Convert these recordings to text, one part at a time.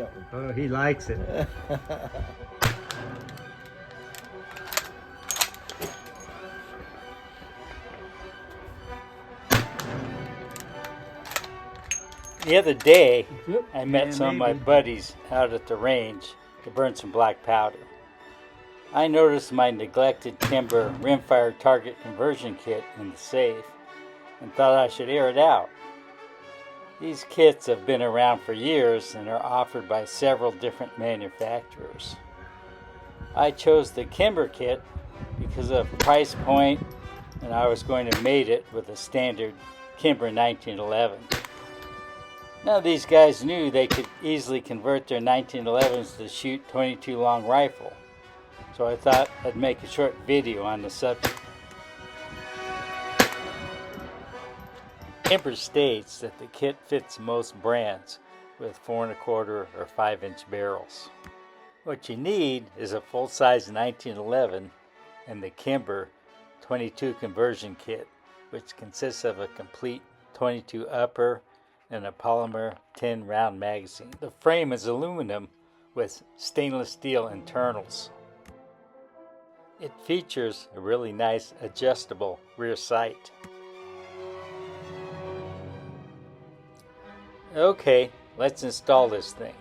So. Oh, he likes it. The other day, I met Yeah, some of my maybe. buddies out at the range to burn some black powder. I noticed my neglected Kimber rimfire target conversion kit in the safe and thought I should air it out. These kits have been around for years and are offered by several different manufacturers. I chose the Kimber kit because of price point, and I was going to mate it with a standard Kimber 1911. None of these guys knew they could easily convert their 1911s to shoot .22 long rifle, so I thought I'd make a short video on the subject. Kimber states that the kit fits most brands with 4 1/4 or 5-inch barrels. What you need is a full-size 1911 and the Kimber 22 conversion kit, which consists of a complete 22 upper and a polymer 10 round magazine. The frame is aluminum with stainless steel internals. It features a really nice adjustable rear sight. Okay, let's install this thing.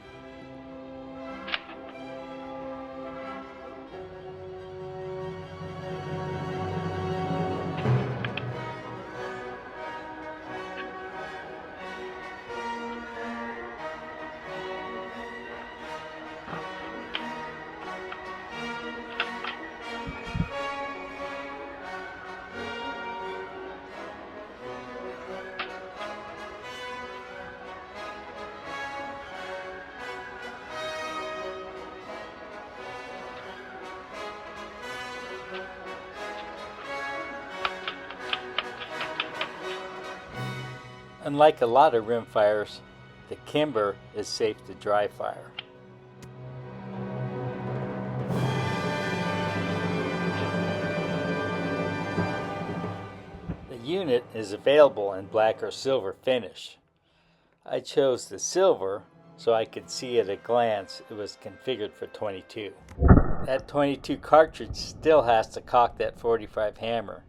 Unlike a lot of rimfires, the Kimber is safe to dry fire. The unit is available in black or silver finish. I chose the silver so I could see at a glance it was configured for .22. That .22 cartridge still has to cock that .45 hammer,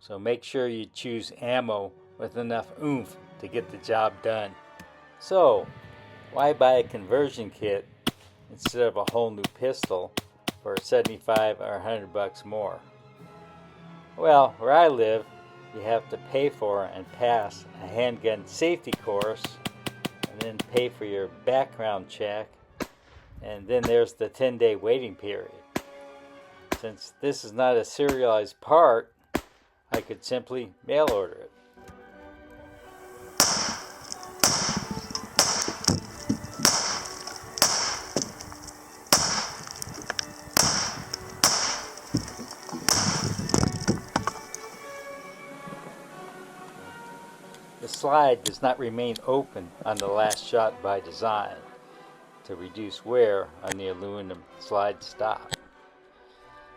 so make sure you choose ammo with enough oomph to get the job done. So, why buy a conversion kit instead of a whole new pistol for $75 or $100 more? Well, where I live, you have to pay for and pass a handgun safety course, and then pay for your background check, and then there's the 10-day waiting period. Since this is not a serialized part, I could simply mail order it. The slide does not remain open on the last shot by design to reduce wear on the aluminum slide stop.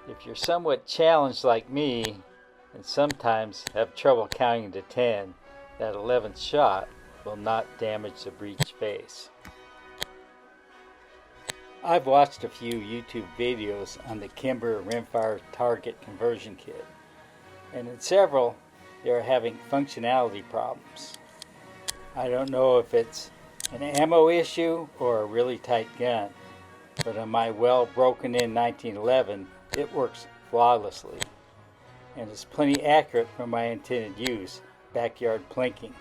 If you're somewhat challenged like me and sometimes have trouble counting to 10, that 11th shot will not damage the breech face. I've watched a few YouTube videos on the Kimber rimfire target conversion kit, and in several they are having functionality problems. I don't know if it's an ammo issue or a really tight gun, but on my well broken in 1911 it works flawlessly and is plenty accurate for my intended use, backyard plinking.